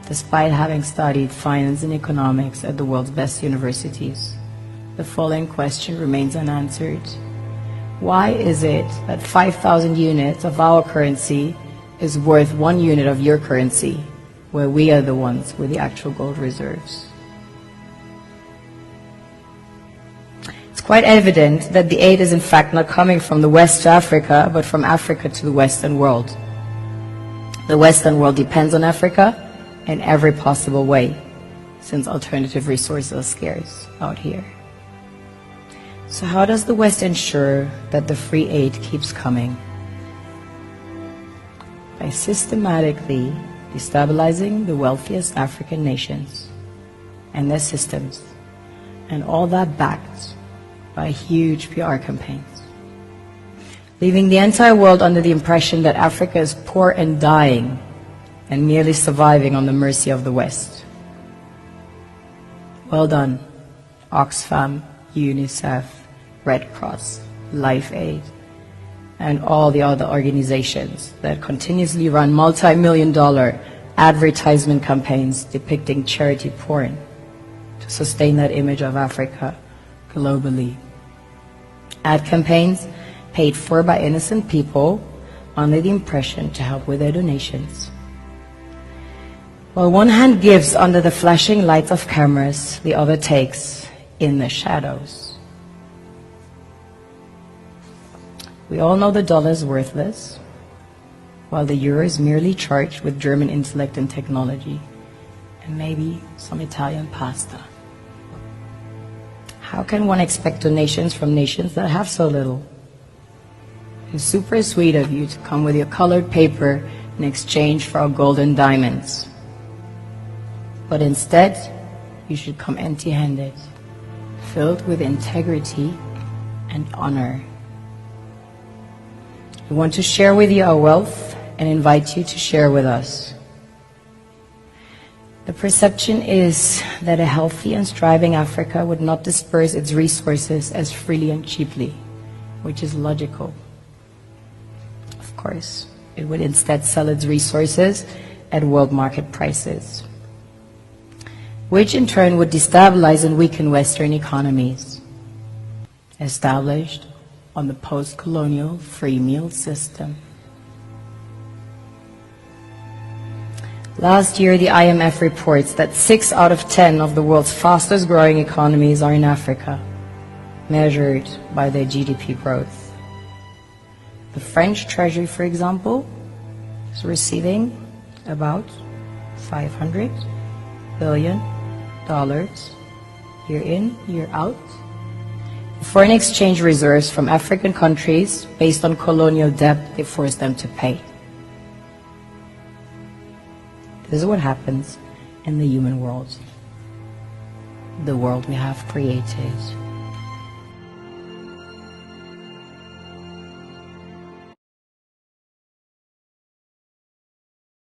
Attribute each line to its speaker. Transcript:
Speaker 1: despite having studied finance and economics at the world's best universities, the following question remains unanswered. Why is it that 5,000 units of our currency is worth 1 unit of your currency, where we are the ones with the actual gold reserves? It's quite evident that the aid is in fact not coming from the West to Africa, but from Africa to the Western world. The Western world depends on Africa in every possible way, since alternative resources are scarce out here. So how does the West ensure that the free aid keeps coming? By systematically destabilizing the wealthiest African nations and their systems, and all that backed by huge PR campaigns, leaving the entire world under the impression that Africa is poor and dying and merely surviving on the mercy of the West. Well done, Oxfam, UNICEF, Red Cross, Life Aid, and all the other organizations that continuously run multi-million-dollar advertisement campaigns depicting charity porn to sustain that image of Africa globally. Ad campaigns paid for by innocent people under the impression to help with their donations. While one hand gives under the flashing lights of cameras, the other takes in the shadows. We all know the dollar is worthless, while the euro is merely charged with German intellect and technology, and maybe some Italian pasta. How can one expect donations from nations that have so little? It's super sweet of you to come with your colored paper in exchange for our gold and diamonds. But instead, you should come empty-handed, filled with integrity and honor. We want to share with you our wealth and invite you to share with us. The perception is that a healthy and thriving Africa would not disperse its resources as freely and cheaply, which is logical. Of course, it would instead sell its resources at world market prices, which in turn would destabilize and weaken Western economies, established on the post-colonial free meal system. Last year, the IMF reports that 6 out of 10 of the world's fastest growing economies are in Africa, measured by their GDP growth. The French Treasury, for example, is receiving about $500 billion year in, year out. Foreign exchange reserves from African countries based on colonial debt they forced them to pay. This is what happens in the human world, the world we have created.